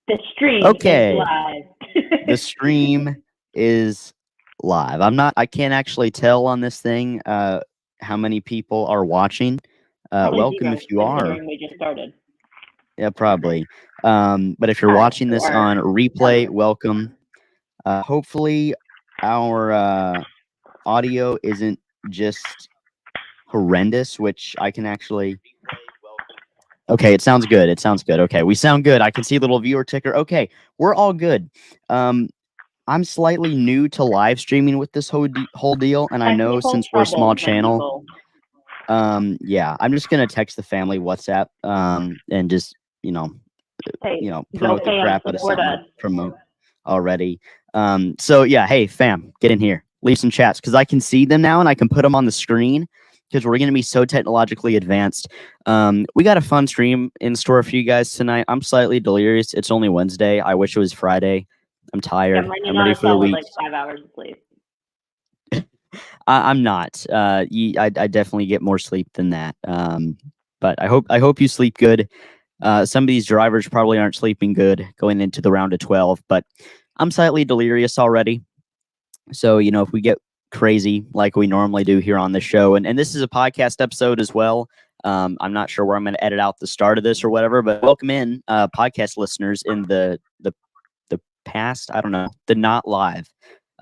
The stream Okay. is live. The stream is live. I can't actually tell on this thing how many people are watching. Probably Welcome zero, if you are. considering we just started. Yeah, probably. But if you're Hi, watching this or- on replay, welcome. Hopefully our audio isn't just horrendous, which I can actually. Okay, it sounds good. It sounds good. Okay, we sound good. I can see a little viewer ticker. Okay, we're all good. I'm slightly new to live streaming with this whole deal, and I know Technical since we're a small trouble, channel, people. yeah, I'm just gonna text the family WhatsApp, and just Hey, promote go the fam, crap out of support something us. I promote already. So yeah, hey fam, get in here, leave some chats because I can see them now and I can put them on the screen because we're gonna be so technologically advanced. We got a fun stream in store for you guys tonight. I'm slightly delirious. It's only Wednesday. I wish it was Friday. I'm tired. I'm ready for the week. Like 5 hours of sleep. I'm not. I definitely get more sleep than that. But I hope you sleep good. Some of these drivers probably aren't sleeping good going into the round of 12, but I'm slightly delirious already. So, if we get crazy like we normally do here on the show, and this is a podcast episode as well. I'm not sure where I'm going to edit out the start of this or whatever, but welcome in podcast listeners in the past. I don't know, the not live.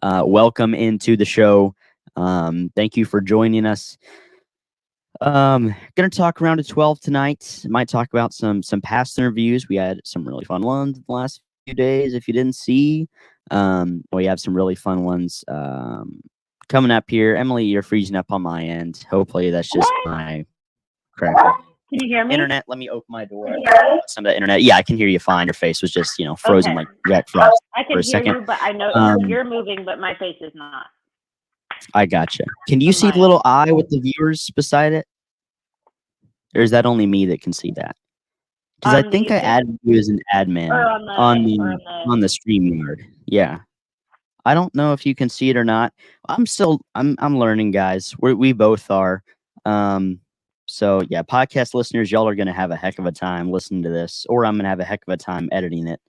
Welcome into the show. Thank you for joining us. Gonna talk around to 12 tonight. Might talk about some past interviews. We had some really fun ones the last few days. If you didn't see, we have some really fun ones coming up here. Emily, you're freezing up on my end. Hopefully that's just my crap. Can you hear me? Internet, let me open my door. Some of the internet. Yeah, I can hear you fine. Your face was just frozen like Jack Frost I can for a hear second. you, but I know you're moving, but my face is not. I gotcha. Can you see the little eye with the viewers beside it? Or is that only me that can see that? Because I think I added you as an admin on the StreamYard. Yeah. I don't know if you can see it or not. I'm learning, guys. We both are. So yeah, podcast listeners, y'all are gonna have a heck of a time listening to this, or I'm gonna have a heck of a time editing it.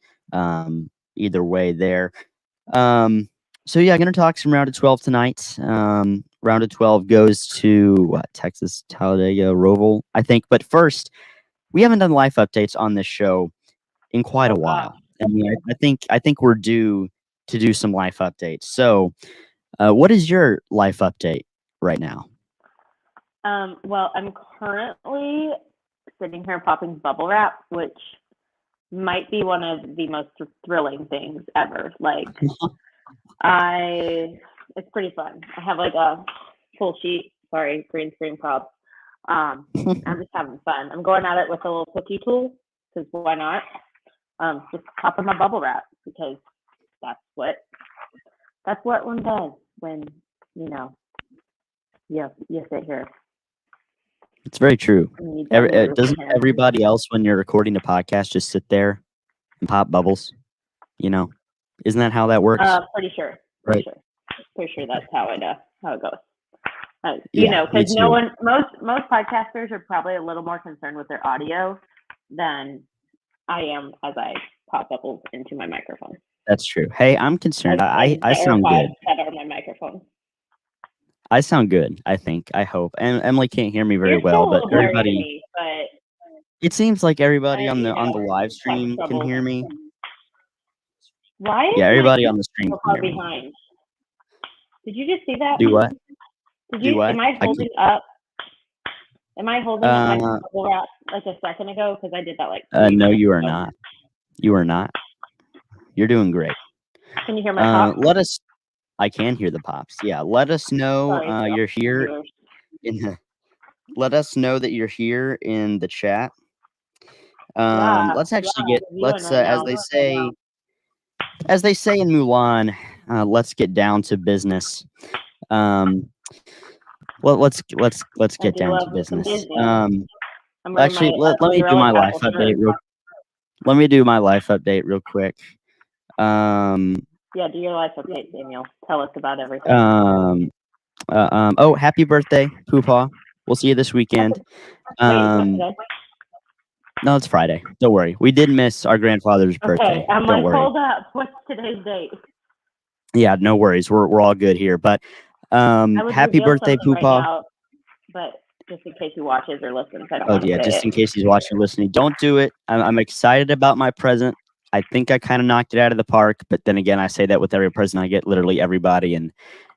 Either way there. So yeah, I'm gonna talk some round of 12 tonight. Round of 12 goes to Texas, Talladega, Roval, I think. But first, we haven't done life updates on this show in quite a while. And I think we're due to do some life updates. So, what is your life update right now? Well, I'm currently sitting here popping bubble wrap, which might be one of the most thrilling things ever. Like, it's pretty fun. I have like a full sheet. Sorry, green screen props. I'm just having fun. I'm going at it with a little cookie tool because why not? Just popping my bubble wrap because that's what one does when you sit here. It's very true. Doesn't everybody else, when you're recording a podcast, just sit there and pop bubbles? Isn't that how that works? Pretty sure. Right. Pretty sure that's how it goes. Yeah, because most podcasters are probably a little more concerned with their audio than I am as I pop bubbles into my microphone. That's true. Hey, I'm concerned. I sound good. That are my microphone. I sound good, I think. I hope. And Emily can't hear me very well, but everybody. It seems like everybody on the live stream can hear me. Why? Yeah, everybody on the stream can hear me. Did you just see that? Do what? Do what? Am I holding up? Am I holding up my bubble wrap like a second ago? Because I did that like. No, you are not. You are not. You're doing great. Can you hear my pop? I can hear the pops. Yeah, let us know you're here. Let us know that you're here in the chat. Let's actually as they say in Mulan, let's get down to business. Well, let's get down to business. Actually, let me do my life update real. Let me do my life update real quick. Yeah, do your life update, Daniel. Tell us about everything. Oh, happy birthday, Poopaw. We'll see you this weekend. No, it's Friday. Don't worry. We did miss our grandfather's birthday. Okay, I'm Don't like, worry. hold up. What's today's date? Yeah, no worries. We're all good here. But I would happy reveal birthday, something right Poopa. now, but just in case he watches or listens, I don't Oh want to yeah, say just it. in case he's watching or listening, don't do it. I'm excited about my present. I think I kind of knocked it out of the park, but then again, I say that with every present I get, literally everybody, and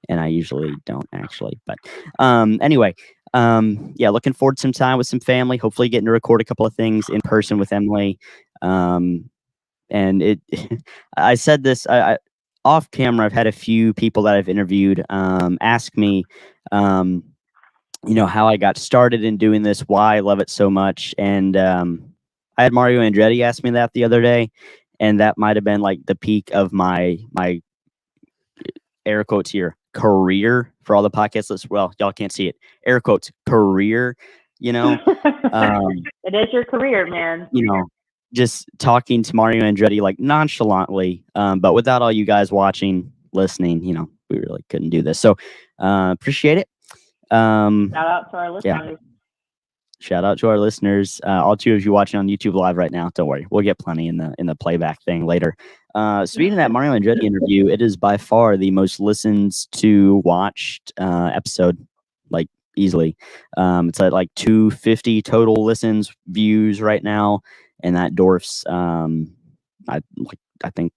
I usually don't actually. But anyway, yeah, looking forward to some time with some family. Hopefully, getting to record a couple of things in person with Emily. And it, I said this off camera. I've had a few people that I've interviewed ask me. How I got started in doing this, why I love it so much. And I had Mario Andretti ask me that the other day, and that might have been like the peak of my air quotes here career for all the podcast listeners. Well, y'all can't see it. Air quotes career, um, It is your career, man. just talking to Mario Andretti like nonchalantly, but without all you guys watching, listening, we really couldn't do this. So appreciate it. Shout out to our listeners. Shout out to our listeners. All two of you watching on YouTube Live right now. Don't worry, we'll get plenty in the playback thing later. Speaking of that Mario Andretti interview, it is by far the most listened to watched episode, like easily. It's at like 250 total listens views right now, and that dwarfs I think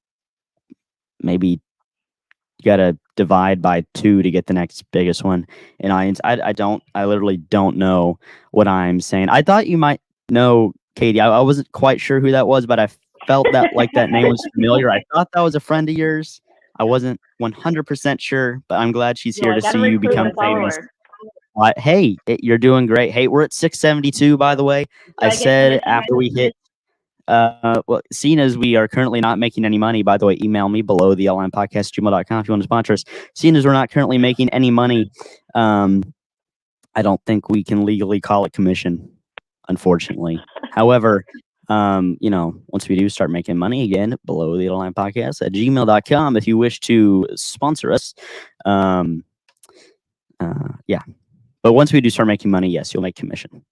maybe you gotta divide by 2 to get the next biggest one. And I literally don't know what I'm saying. I thought you might know Katie. I wasn't quite sure who that was, but I felt that like that name was familiar. I thought that was a friend of yours. I wasn't 100% sure, but I'm glad she's here to see you become famous. Hey, you're doing great. Hey, we're at 672, by the way. I said after we hit well, seeing as we are currently not making any money, by the way, email me below the lnpodcast@gmail.com if you want to sponsor us. Seeing as we're not currently making any money, I don't think we can legally call it commission, unfortunately. However, once we do start making money again, below the lnpodcast@gmail.com if you wish to sponsor us. Yeah. But once we do start making money, yes, you'll make commission.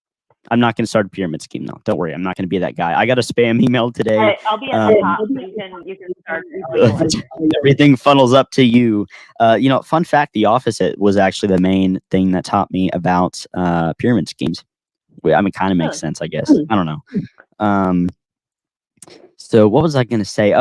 I'm not going to start a pyramid scheme, though. Don't worry. I'm not going to be that guy. I got a spam email today. Right, I'll be at the top, so you can start. Everything funnels up to you. Fun fact, The Office was actually the main thing that taught me about pyramid schemes. I mean, kind of makes sense, I guess. I don't know. So what was I going to say?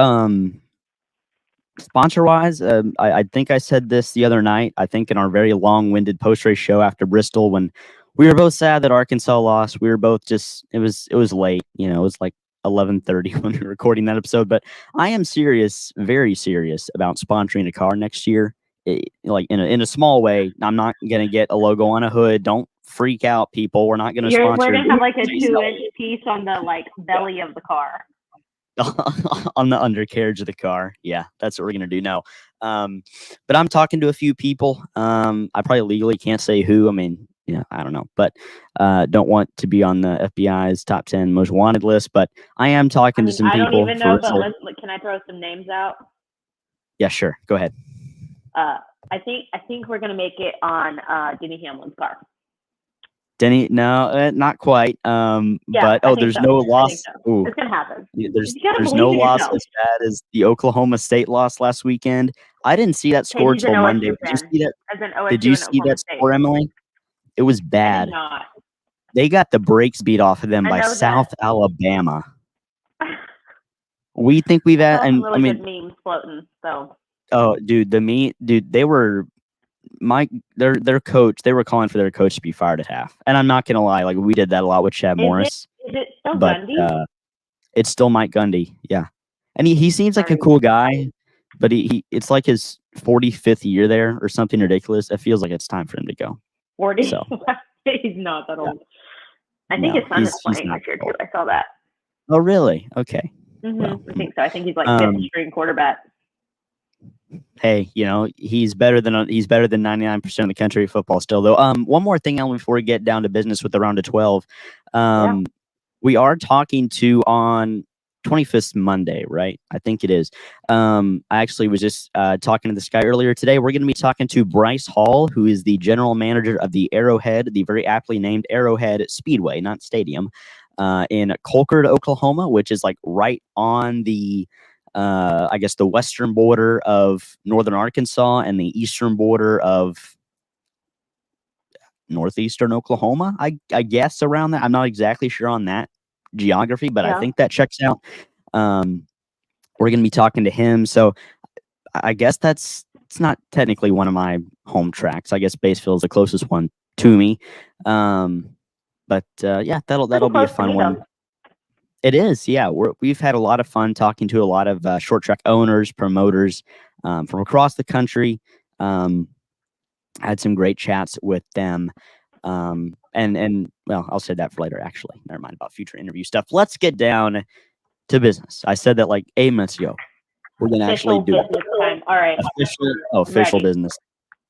Sponsor-wise, I think I said this the other night, I think in our very long-winded post-race show after Bristol when we were both sad that Arkansas lost. We were both it was late, it was like 11:30 when we were recording that episode. But I am serious, very serious about sponsoring a car next year, like in a small way. I'm not gonna get a logo on a hood. Don't freak out, people. We're not gonna sponsor. We're gonna have like a 2-inch piece on the belly of the car. On the undercarriage of the car. Yeah, that's what we're gonna do. No, but I'm talking to a few people. I probably legally can't say who. I mean, I don't know, but don't want to be on the FBI's top 10 most wanted list. But I am talking to some people. I don't even know, but can I throw some names out? Yeah, sure. Go ahead. I think we're gonna make it on Denny Hamlin's car. Denny, no, not quite. But there's no loss. Ooh, it's gonna happen. There's no loss as bad as the Oklahoma State loss last weekend. I didn't see that score till Monday. Did you see that? Did you see that score, Emily? It was bad. They got the brakes beat off of them by South Alabama. We think we've had, and really good memes floating. So. Oh, dude, they were. Their coach, they were calling for their coach to be fired at half. And I'm not gonna lie, like we did that a lot with Chad Morris. Is it still Gundy? It's still Mike Gundy, yeah. And he seems like a cool guy, but he it's like his 45th year there or something ridiculous. It feels like it's time for him to go. 40? So. He's not that old. I think his son is playing this year too. I saw that. Oh really? Okay. Mm-hmm. Well, I think so. I think he's like 5th string quarterback. Hey, he's better than 99% of the country at football still, though. One more thing, Ellen, before we get down to business with the round of 12. We are talking to on 25th Monday, right? I think it is. I actually was just talking to this guy earlier today. We're going to be talking to Bryce Hall, who is the general manager of the Arrowhead, the very aptly named Arrowhead Speedway, not stadium. in Colcord, Oklahoma, which is like right on the I guess the western border of northern Arkansas and the eastern border of northeastern Oklahoma. I guess around that. I'm not exactly sure on that geography, but I Yeah. think that checks out. We're going to be talking to him, so I guess it's not technically one of my home tracks. I guess Batesville is the closest one to me. But yeah, that'll Pretty be a close to fun me, one. though. It is, yeah. We've had a lot of fun talking to a lot of short track owners, promoters from across the country. Had some great chats with them. And well, I'll say that for later. Actually, never mind about future interview stuff. Let's get down to business. I said that like 8 minutes ago. We're gonna actually Official do it. business time. All right. Official Ready. business.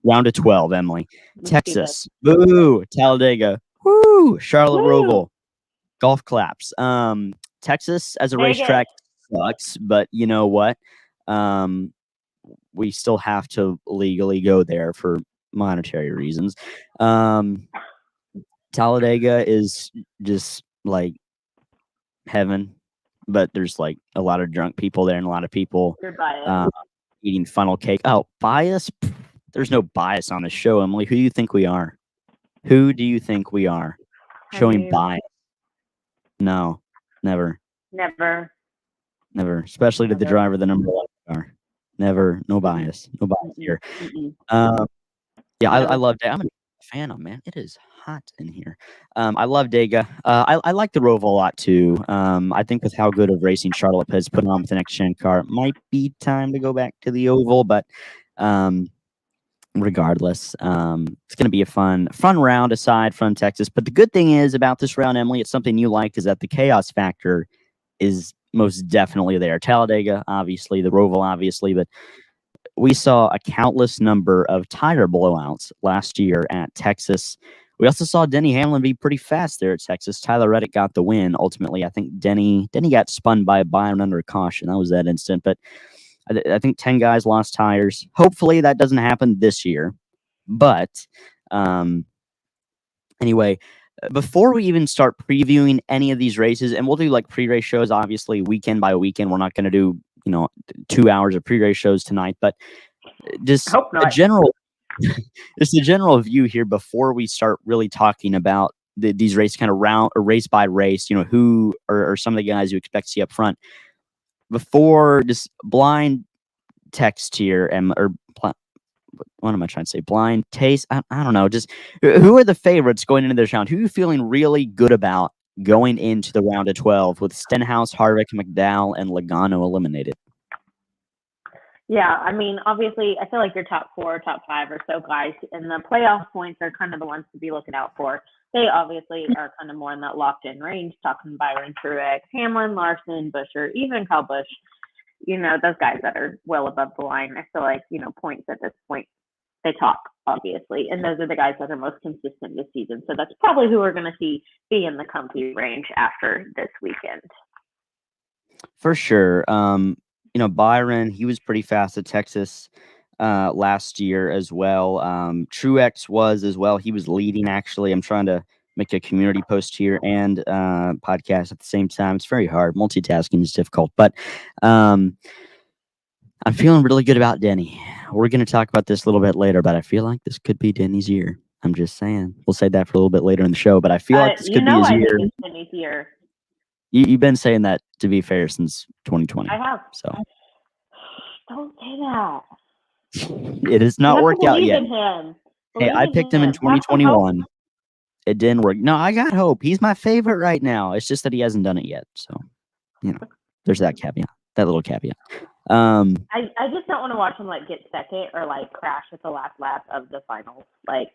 Round of 12, Emily. Let's do Texas. Boo. Talladega. Woo. Charlotte Woo. Roval. Golf claps. Texas as a Vegas. racetrack sucks, but you know what? We still have to legally go there for monetary reasons. Talladega is just like heaven, but there's like a lot of drunk people there and a lot of people You're biased. eating funnel cake. Oh, bias? Pfft, there's no bias on the show, Emily. Who do you think we are? Who do you think we are? Showing bias? No, never. Never. Especially to the Never. driver of the number 1 car. Never. No bias. No bias here. Yeah, I love Dega. I'm a fan of, man. It is hot in here. I love Dega. I like the Roval a lot too. I think with how good of racing Charlotte has put on with the next gen car, it might be time to go back to the oval. But regardless, it's going to be a fun round aside from Texas. But the good thing is about this round, Emily, it's something you liked, is that the chaos factor is most definitely there. Talladega, obviously, the Roval, obviously, but we saw a countless number of tire blowouts last year at Texas. We also saw Denny Hamlin be pretty fast there at Texas. Tyler Reddick got the win. Ultimately, I think Denny got spun by Byron under caution. That was that instant. But I think 10 guys lost tires. Hopefully that doesn't happen this year. But anyway, before we even start previewing any of these races, and we'll do like pre-race shows, obviously, weekend by weekend. We're not going to do 2 hours of pre-race shows tonight, but just a general view here before we start really talking about these races, kind of round or race by race, who are some of the guys you expect to see up front. Before just blind text here, or what am I trying to say? Blind taste? I don't know. Just who are the favorites going into this round? Who are you feeling really good about going into the round of 12 with Stenhouse, Harvick, McDowell, and Logano eliminated? Yeah, I mean, obviously, I feel like your top 4, top 5 or so guys, and the playoff points are kind of the ones to be looking out for. They obviously are kind of more in that locked-in range, talking Byron, Truex, Hamlin, Larson, Buescher, even Kyle Busch. Those guys that are well above the line. I feel like, points at this point, they talk, obviously. And those are the guys that are most consistent this season. So that's probably who we're going to see be in the comfy range after this weekend. For sure. Byron, he was pretty fast at Texas last year as well. Truex was as well. He was leading, actually. I'm trying to make a community post here and podcast at the same time. It's very hard. Multitasking is difficult. But I'm feeling really good about Denny. We're going to talk about this a little bit later, but I feel like this could be Denny's year. I'm just saying. We'll say that for a little bit later in the show, but I feel like this could be his year. Think it's Denny's year. You've been saying that, to be fair, since 2020. I have. So don't say that. It has not worked out yet. Hey, I picked him in 2021. It didn't work. No, I got hope. He's my favorite right now. It's just that he hasn't done it yet. So, there's that caveat. That little caveat. I just don't want to watch him get second or crash at the last lap of the finals. I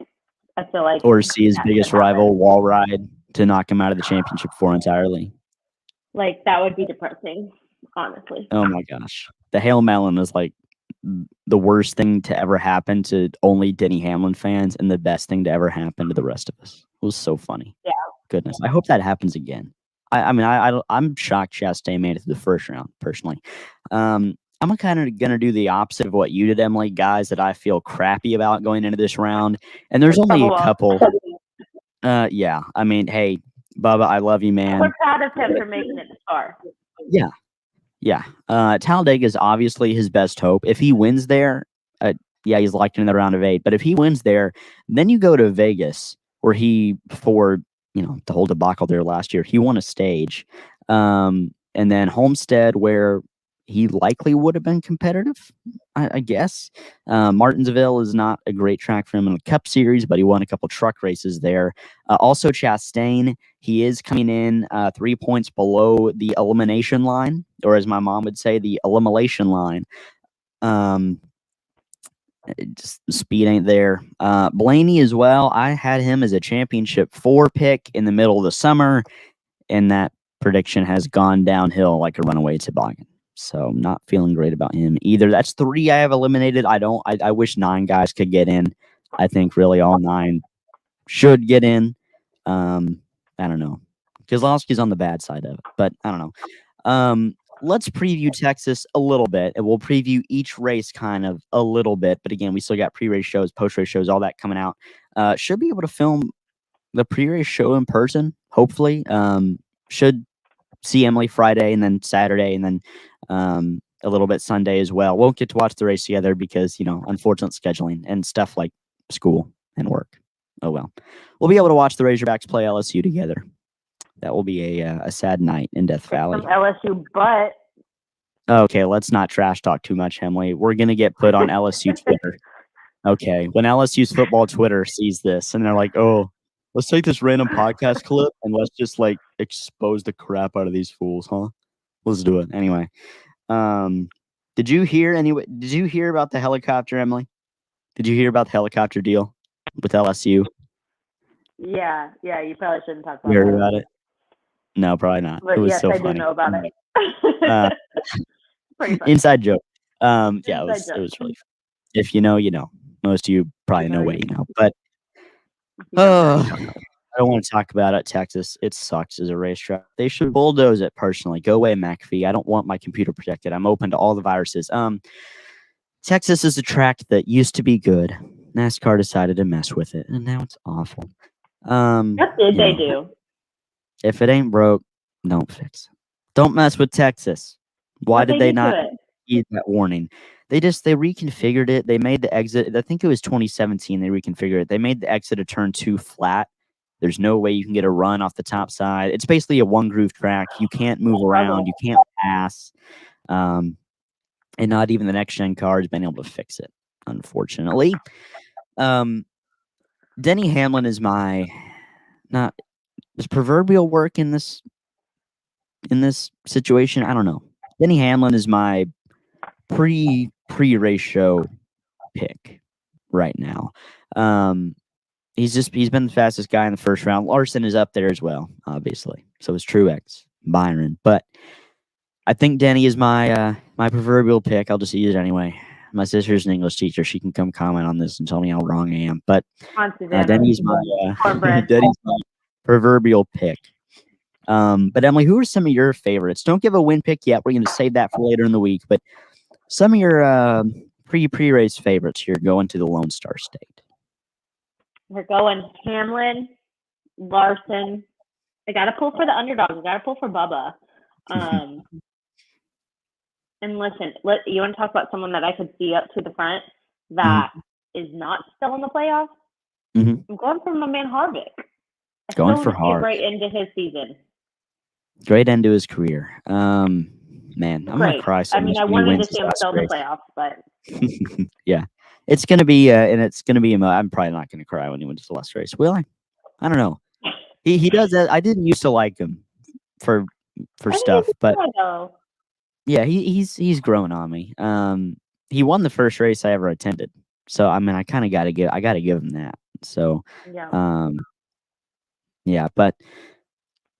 feel like, or see his biggest rival wall ride to knock him out of the championship for entirely. That would be depressing, honestly. Oh my gosh, the Hail Melon is the worst thing to ever happen to only Denny Hamlin fans, and the best thing to ever happen to the rest of us. It was so funny. Yeah. Goodness, I hope that happens again. I'm shocked Chastain made it to the first round, personally. I'm kind of going to do the opposite of what you did, Emily. Guys that I feel crappy about going into this round. And there's only a couple. Yeah. I mean, hey, Bubba, I love you, man. We're proud of him for making it this far. Yeah. Yeah. Talladega is obviously his best hope. If he wins there, yeah, he's locked in the round of 8. But if he wins there, then you go to Vegas, where before the whole debacle there last year, he won a stage. And then Homestead, where he likely would have been competitive, I guess. Martinsville is not a great track for him in the Cup Series, but he won a couple truck races there. Also, Chastain, he is coming in 3 points below the elimination line, or as my mom would say, the elimination line. Just speed ain't there. Blaney as well. I had him as a championship 4 pick in the middle of the summer, and that prediction has gone downhill like a runaway toboggan. So not feeling great about him either. That's 3 I have eliminated. I wish 9 guys could get in. I think really all 9 should get in. I don't know. Kozlowski's on the bad side of it, but I don't know. Let's preview Texas a little bit, and we'll preview each race kind of a little bit. But again, we still got pre-race shows, post-race shows, all that coming out. Should be able to film the pre-race show in person, hopefully. Should see Emily Friday and then Saturday and then a little bit Sunday as well. Won't get to watch the race together because, unfortunate scheduling and stuff like school and work. Oh, well. We'll be able to watch the Razorbacks play LSU together. That will be a sad night in Death Valley. Some LSU butt. Okay, let's not trash talk too much, Emily. We're going to get put on LSU Twitter. Okay, when LSU's football Twitter sees this and they're like, oh, let's take this random podcast clip and let's just expose the crap out of these fools, huh? Let's do it. Anyway, did you hear about the helicopter, Emily? Did you hear about the helicopter deal with LSU? Yeah, you probably shouldn't talk about You heard about it? No, probably not. But it was yes, so I funny. do know about it. Pretty funny. Inside joke. Yeah, it was joke. really funny. If you know, you know. Most of you probably know what you know. But I don't want to talk about it. Texas, it sucks as a racetrack. They should bulldoze it personally. Go away, McAfee. I don't want my computer protected. I'm open to all the viruses. Texas is a track that used to be good. NASCAR decided to mess with it, and now it's awful. What did they do? If it ain't broke, don't fix it. Don't mess with Texas. Why did they not heed that warning? They reconfigured it. They made the exit. I think it was 2017. They reconfigured it. They made the exit of turn 2 flat. There's no way you can get a run off the top side. It's basically a one groove track. You can't move around. You can't pass. And not even the next gen car has been able to fix it, unfortunately. Denny Hamlin is does proverbial work in this situation? I don't know. Denny Hamlin is my pre-race show pick right now. He's been the fastest guy in the first round. Larson is up there as well, obviously. So is Truex, Byron. But I think Denny is my proverbial pick. I'll just use it anyway. My sister's an English teacher. She can come comment on this and tell me how wrong I am. But Denny's my proverbial pick. But Emily, who are some of your favorites? Don't give a win pick yet. We're going to save that for later in the week. But some of your pre-race favorites here going to the Lone Star State. We're going Hamlin, Larson. I got to pull for the underdogs. I got to pull for Bubba. And listen, you want to talk about someone that I could see up to the front that is not still in the playoffs? I'm going for my man Harvick. Going for Harvick. Right into his season. Great end to his career. Man, I'm going to cry so much. I wanted to see him still in the playoffs, but... Yeah. It's going to be, I'm probably not going to cry when he wins the last race. Will I? I don't know. He does that. I didn't used to like him for stuff, but... Yeah, he's grown on me. He won the first race I ever attended, so I mean, I gotta give him that. So, yeah, but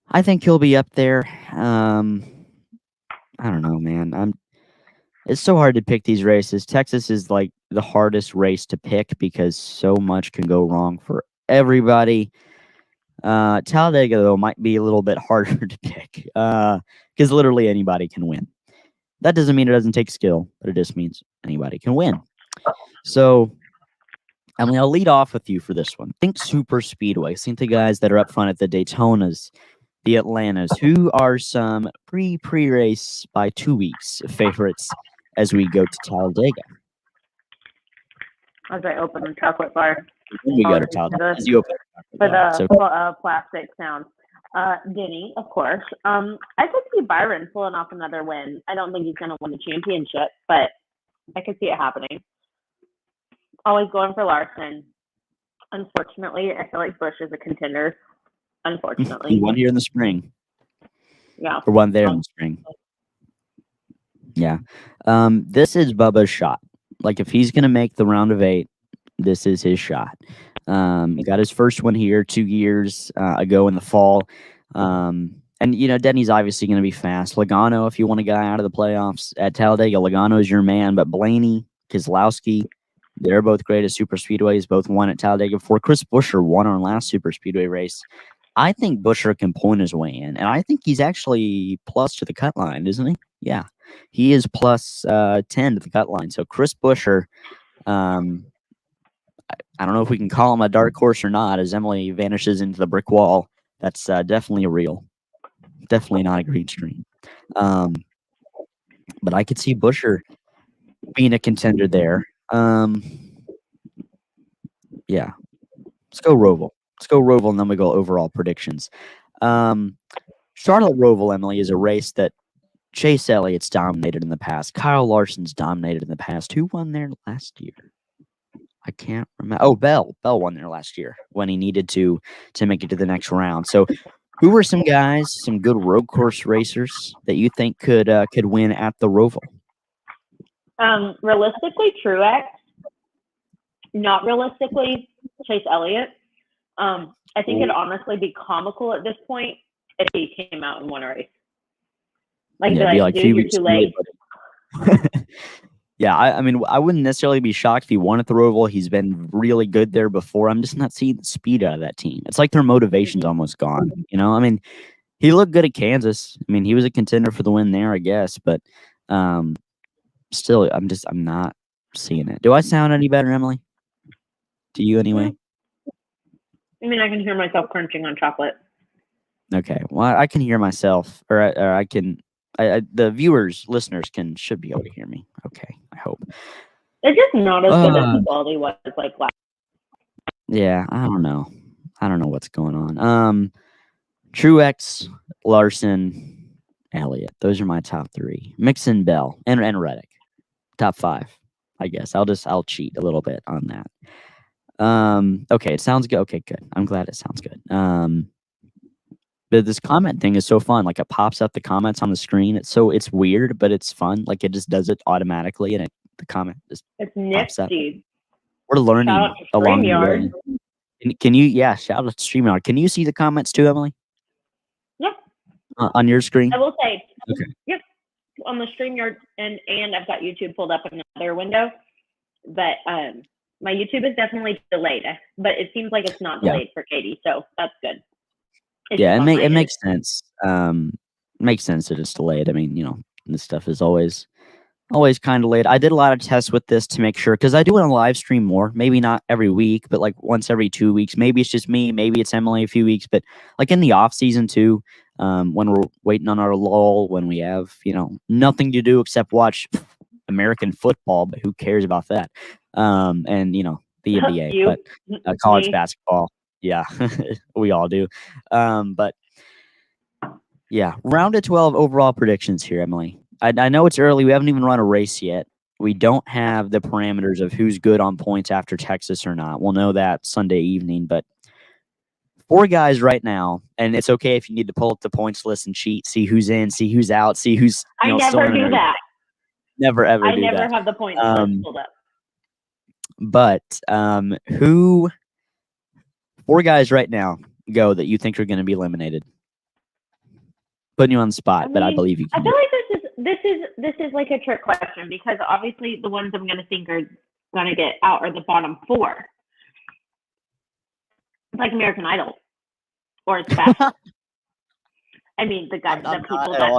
I think he'll be up there. I don't know, man. It's so hard to pick these races. Texas is like the hardest race to pick because so much can go wrong for everybody. Talladega though might be a little bit harder to pick because literally anybody can win. That doesn't mean it doesn't take skill, but it just means anybody can win. So Emily, I'll lead off with you for this one. Think super speedway. Think the guys that are up front at the Daytonas, the Atlantas. Who are some pre-race by 2 weeks favorites as we go to Talladega? As I open the chocolate bar. When we go to Talladega, as you open for the plastic sound. Denny, of course. I could see Byron pulling off another win. I don't think he's going to win the championship, but I could see it happening. Always going for Larson. Unfortunately, I feel like Busch is a contender. Unfortunately. He won here in the spring. Yeah. Or one there in the spring. Yeah. This is Bubba's shot. Like, if he's going to make the round of 8, this is his shot. He got his first one here 2 years ago in the fall. And, Denny's obviously going to be fast. Logano, if you want a guy out of the playoffs at Talladega, Logano is your man. But Blaney, Keselowski, they're both great at super speedways. Both won at Talladega before. Chris Buescher won our last super speedway race. I think Buescher can point his way in. And I think he's actually plus to the cut line, isn't he? Yeah. He is plus 10 to the cut line. So Chris Buescher, I don't know if we can call him a dark horse or not, as Emily vanishes into the brick wall. That's definitely real. Definitely not a green screen. But I could see Buescher being a contender there. Yeah. Let's go Roval. And then we go overall predictions. Charlotte Roval, Emily, is a race that Chase Elliott's dominated in the past. Kyle Larson's dominated in the past. Who won there last year? I can't remember. Oh, Bell. Bell won there last year when he needed to make it to the next round. So who were some guys, some good road course racers that you think could win at the Roval? Realistically, Truex. Not realistically, Chase Elliott. I think it'd honestly be comical at this point if he came out and won a race. Like, yeah, dude, you're too late. Yeah, I mean, I wouldn't necessarily be shocked if he won at the Roval. He's been really good there before. I'm just not seeing the speed out of that team. It's like their motivation's almost gone. I mean, he looked good at Kansas. I mean, he was a contender for the win there, I guess. But still, I'm not seeing it. Do I sound any better, Emily? To you, anyway? I mean, I can hear myself crunching on chocolate. Okay. Well, I can hear myself, or I can. The viewers, listeners should be able to hear me. Okay, I hope. It's just not as good as the quality was like last. Yeah, I don't know what's going on. Truex, Larson, Elliott. Those are my top 3. Mixon, Bell, and Reddick. Top 5, I guess. I'll cheat a little bit on that. Okay, it sounds good. Okay, good. I'm glad it sounds good. But this comment thing is so fun. Like, it pops up the comments on the screen. It's weird, but it's fun. Like, it just does it automatically, and the comment just pops up. We're learning along the way. Can you? Yeah, shout out to StreamYard. Can you see the comments too, Emily? Yeah. On your screen. I will say. Okay. Yep. On the StreamYard, and I've got YouTube pulled up in another window, but my YouTube is definitely delayed, but it seems like it's not delayed for Katie, so that's good. It makes sense. Makes sense that it's delayed. I mean, this stuff is always kind of late. I did a lot of tests with this to make sure, because I do want to live stream more. Maybe not every week, but like once every 2 weeks. Maybe it's just me. Maybe it's Emily a few weeks. But like in the off season too, when we're waiting on our lull, when we have nothing to do except watch American football, but who cares about that? And the NBA, but college basketball. Yeah, we all do. But yeah, round of 12 overall predictions here, Emily. I know it's early. We haven't even run a race yet. We don't have the parameters of who's good on points after Texas or not. We'll know that Sunday evening. But 4 guys right now, and it's okay if you need to pull up the points list and cheat, see who's in, see who's out, see who's. I never do that. Never ever do that. I never have the points list pulled up. But who? 4 guys right now go that you think are going to be eliminated. Putting you on the spot, but I believe you can. I feel like this is like a trick question, because obviously the ones I'm going to think are going to get out are the bottom 4. It's like American Idol, or it's Bachelor. I mean, the people that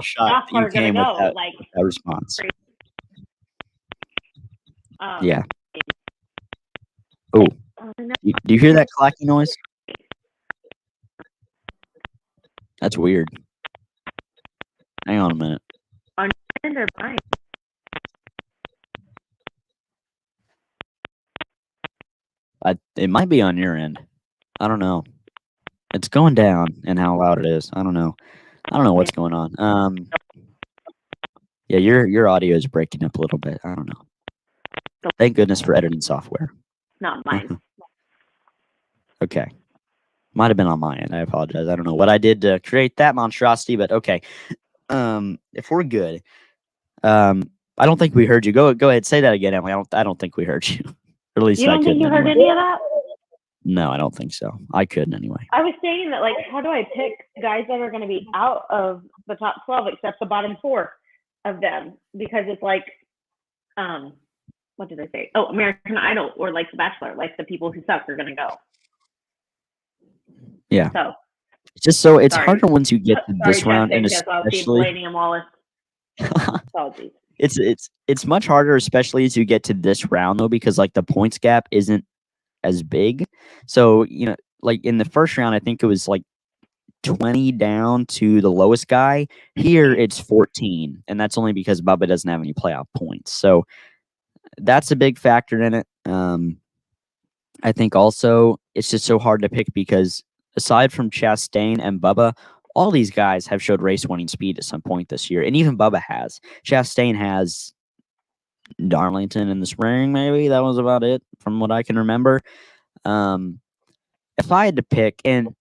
are going to go. Like that response. Yeah. Oh, Do you hear that clacking noise? That's weird. Hang on a minute. On your end or mine? It might be on your end. I don't know. It's going down and how loud it is. I don't know. I don't know what's going on. Yeah, your audio is breaking up a little bit. I don't know. Thank goodness for editing software. Not mine. Okay. Might have been on my end. I apologize. I don't know what I did to create that monstrosity, but okay. If we're good. I don't think we heard you. Go ahead, say that again, Emily. I don't think we heard you. Or at least You I don't couldn't think you heard anyway. any of that? No, I don't think so. I couldn't anyway. I was saying that, like, how do I pick guys that are going to be out of the top 12 except the bottom 4 of them? Because it's like, what did I say? Oh, American Idol or like The Bachelor, like the people who suck are going to go. Yeah. So it's harder once you get to this round, and especially and Wallace. Apologies. It's much harder, especially as you get to this round though, because like the points gap isn't as big. So, like in the first round, I think it was like 20 down to the lowest guy. Here it's 14, and that's only because Bubba doesn't have any playoff points. So that's a big factor in it. I think also it's just so hard to pick because aside from Chastain and Bubba, all these guys have showed race-winning speed at some point this year, and even Bubba has. Chastain has Darlington in the spring, maybe. That was about it from what I can remember. If I had to pick, and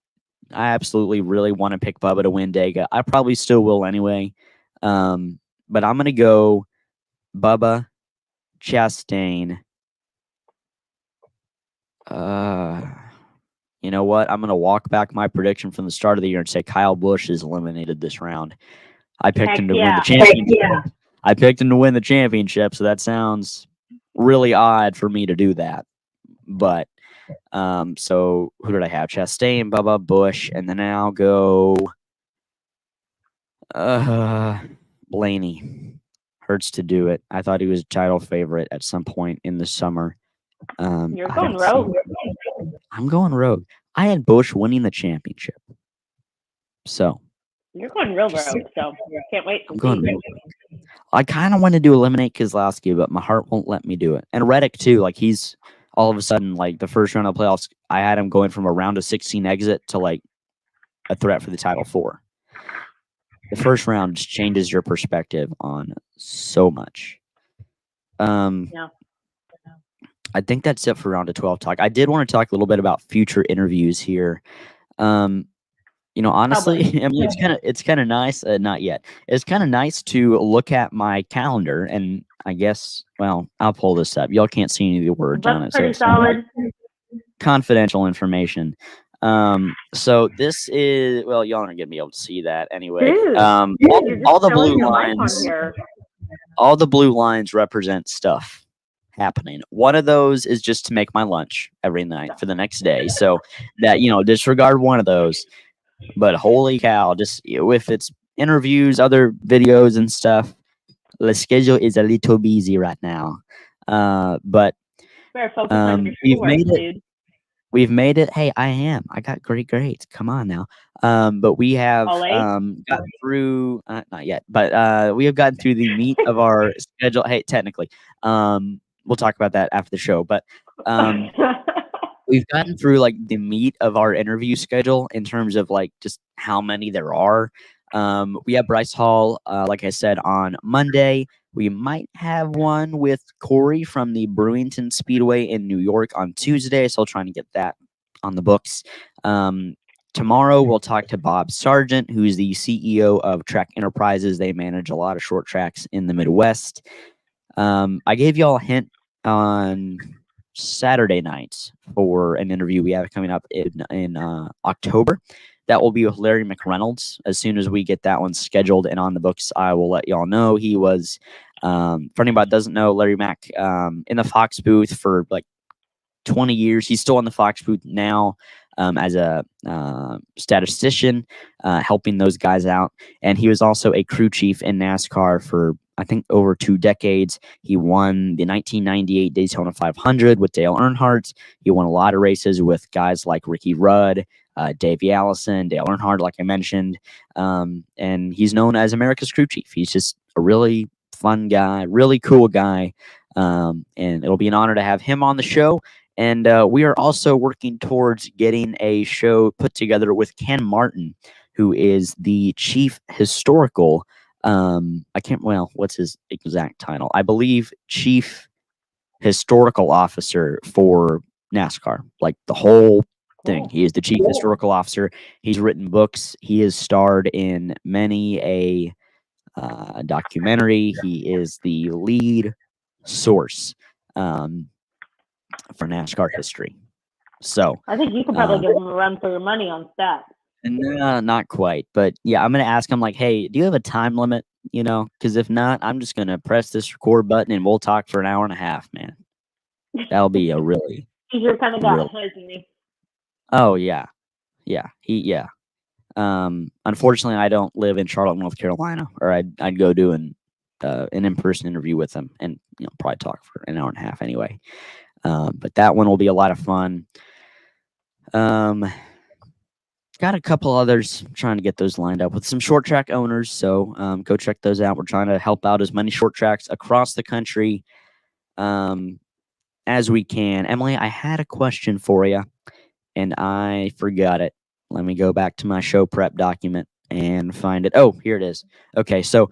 I absolutely really want to pick Bubba to win Dega, I probably still will anyway. But I'm going to go Bubba, Chastain. You know what? I'm going to walk back my prediction from the start of the year and say Kyle Busch is eliminated this round. I picked him to win the championship. I picked him to win the championship, so that sounds really odd for me to do that. But so who did I have? Chastain, Bubba, Busch, and then I'll go Blaney. Hurts to do it. I thought he was a title favorite at some point in the summer. You're going rogue. I'm going rogue. I had Busch winning the championship. So you're going real rogue, so can't wait to see. I kind of wanted to eliminate Keselowski, but my heart won't let me do it. And Reddick too, like he's all of a sudden like the first round of the playoffs, I had him going from a round of 16 exit to like a threat for the title 4. The first round just changes your perspective on so much. Yeah. I think that's it for round of 12 talk. I did want to talk a little bit about future interviews here. Honestly, Emily, it's kind of nice. Not yet. It's kind of nice to look at my calendar, and I guess, well, I'll pull this up. Y'all can't see any of the words on it, so it's solid. Confidential information. So this is, well, y'all aren't gonna be able to see that anyway. Dude, all the blue lines, all the blue lines represent stuff happening. One of those is just to make my lunch every night for the next day. So that, disregard one of those. But holy cow, just if it's interviews, other videos and stuff, the schedule is a little busy right now. But we've made it. Dude. We've made it. Hey, I got great grades. Come on now. But we have gotten through, not yet, but we have gotten through the meat of our schedule. Hey, technically, we'll talk about that after the show. But we've gotten through like the meat of our interview schedule in terms of like just how many there are. We have Bryce Hall, like I said, on Monday. We might have one with Corey from the Brewington Speedway in New York on Tuesday, so trying to get that on the books. Tomorrow, we'll talk to Bob Sargent, who's the CEO of Track Enterprises. They manage a lot of short tracks in the Midwest. I gave y'all a hint on Saturday nights for an interview we have coming up in October. That will be with Larry McReynolds. As soon as we get that one scheduled and on the books, I will let y'all know. He was, for anybody that doesn't know, Larry Mack in the Fox booth for like 20 years. He's still in the Fox booth now as a statistician, helping those guys out. And he was also a crew chief in NASCAR for, I think, over 2 decades. He won the 1998 Daytona 500 with Dale Earnhardt. He won a lot of races with guys like Ricky Rudd, Davey Allison, Dale Earnhardt, like I mentioned. And he's known as America's crew chief. He's just a really fun guy, really cool guy. And it'll be an honor to have him on the show. And we are also working towards getting a show put together with Ken Martin, who is the chief historical. What's his exact title? I believe chief historical officer for NASCAR, like the whole thing. He is the chief historical officer. He's written books. He has starred in many a documentary. He is the lead source for NASCAR history. So I think you could probably give him a run for your money on stats. No, not quite. But yeah, I'm going to ask him, like, hey, do you have a time limit? Because if not, I'm just going to press this record button and we'll talk for an hour and a half, man. That'll be a really. He's your kind of guy, isn't he? Oh, yeah. Yeah. Yeah. Unfortunately, I don't live in Charlotte, North Carolina, or I'd go do an in-person interview with him and probably talk for an hour and a half anyway. But that one will be a lot of fun. Got a couple others. I'm trying to get those lined up with some short track owners. So go check those out. We're trying to help out as many short tracks across the country as we can. Emily, I had a question for you and I forgot it. Let me go back to my show prep document and find it. Oh, here it is. Okay. So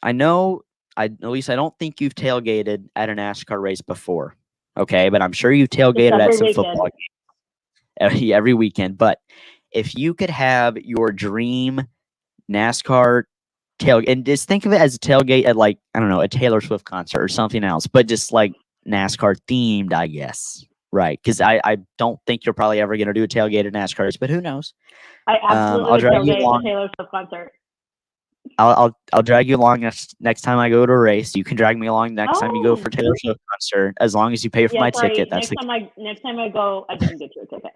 I know, at least I don't think you've tailgated at a NASCAR race before. Okay. But I'm sure you've tailgated at some football games. Every weekend. But if you could have your dream NASCAR tailgate, and just think of it as a tailgate at, like, I don't know, a Taylor Swift concert or something else, but just like NASCAR themed, I guess. Right. Because I don't think you're probably ever going to do a tailgate at NASCAR race, but who knows? I absolutely would tailgate a Taylor Swift concert. I'll drag you along next time I go to a race. You can drag me along next time you go for Taylor Swift concert, as long as you pay for my ticket. That's next time I go, I can get you a ticket.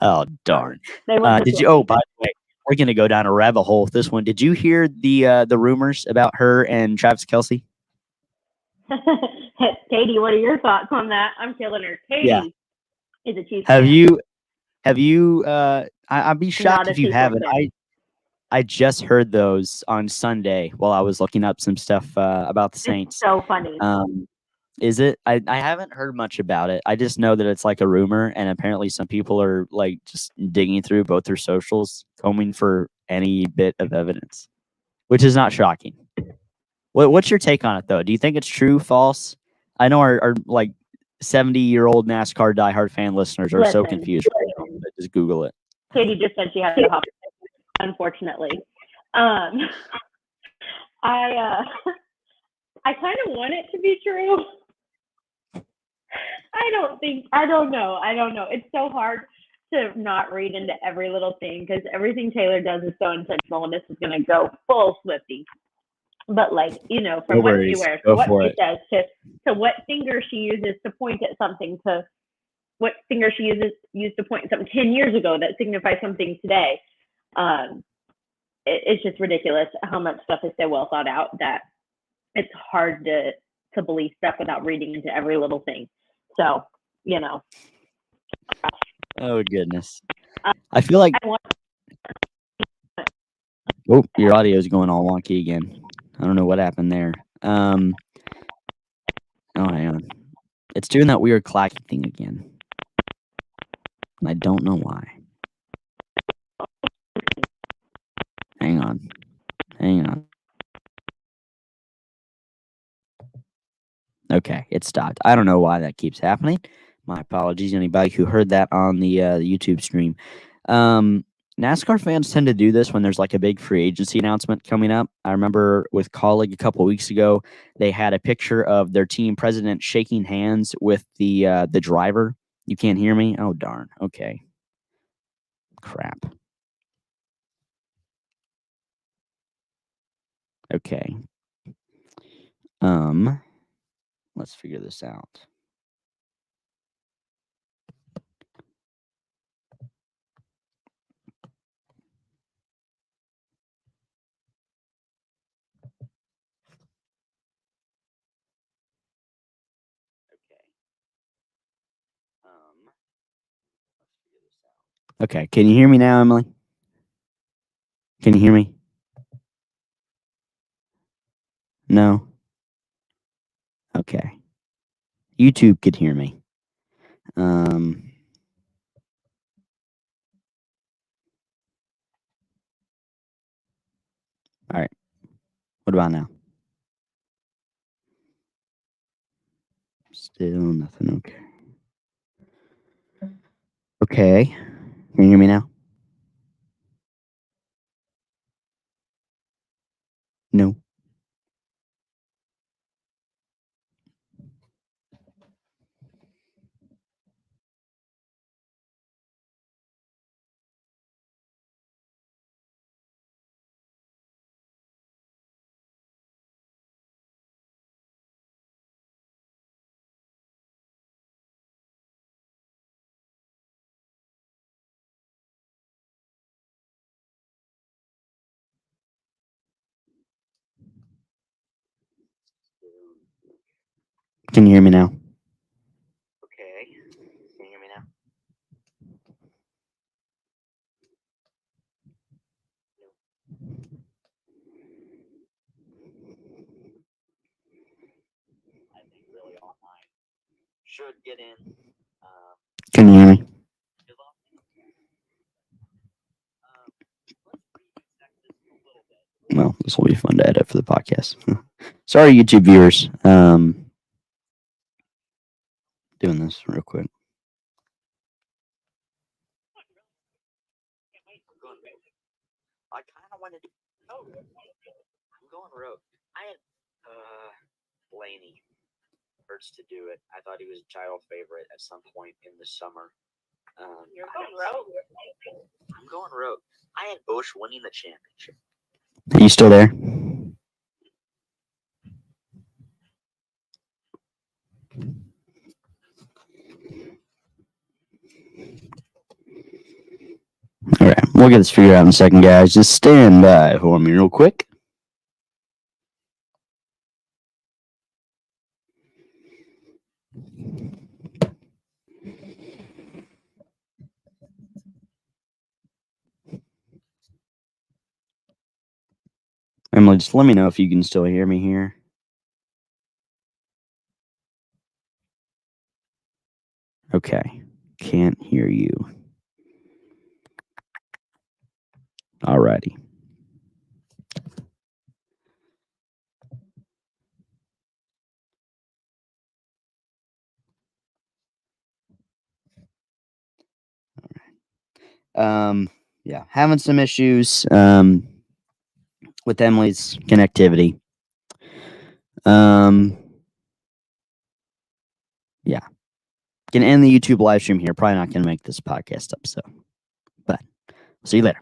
Oh, darn. Did you? Oh, by the way, we're gonna go down a rabbit hole with this one. Did you hear the rumors about her and Travis Kelce? Katie, what are your thoughts on that? I'm killing her. Katie is a Chiefs fan. Have you? I'd be shocked if you haven't. I just heard those on Sunday while I was looking up some stuff about the Saints. It's so funny. Is it? I haven't heard much about it. I just know that it's like a rumor, and apparently some people are like just digging through both their socials, combing for any bit of evidence, which is not shocking. What's your take on it, though? Do you think it's true, false? I know our like 70-year-old NASCAR diehard fan listeners are so confused right now, but just Google it. Katie just said she had to hop, unfortunately. I kind of want it to be true. I don't know. It's so hard to not read into every little thing because everything Taylor does is so intentional, and this is going to go full Swiftie. But, like, from what she wears, to what she says, to what finger she uses to point at something, to what finger she used to point at something 10 years ago that signifies something today. It's just ridiculous how much stuff is so well thought out that it's hard to believe stuff without reading into every little thing. So, Oh, goodness. I feel like... Oh, your audio is going all wonky again. I don't know what happened there. Oh, hang on. It's doing that weird clacking thing again. And I don't know why. Hang on. Okay, it stopped. I don't know why that keeps happening. My apologies, anybody who heard that on the YouTube stream. NASCAR fans tend to do this when there's like a big free agency announcement coming up. I remember with Colleague a couple of weeks ago, they had a picture of their team president shaking hands with the driver. You can't hear me? Oh, darn. Okay. Crap. Okay. Let's figure this out. Okay, can you hear me now, Emily? Can you hear me? No? Okay. YouTube could hear me. All right. What about now? Still nothing. Okay. Okay. Can you hear me now? No. Can you hear me now? Okay. Can you hear me now? I think really online should get in. Can you hear me? Well, this will be fun to edit for the podcast. Sorry, YouTube viewers. Doing this real quick. I kind of wanted to. Oh, I'm going rogue. I had Blaney urged to do it. I thought he was a child favorite at some point in the summer. You're going rogue. I'm going rogue. I had Bush winning the championship. Are you still there? All right, we'll get this figured out in a second, guys. Just stand by for me real quick. Emily, just let me know if you can still hear me here. Okay, can't hear you. Alrighty. Yeah, having some issues with Emily's connectivity. Yeah. Gonna end the YouTube live stream here. Probably not gonna make this podcast up, so but see you later.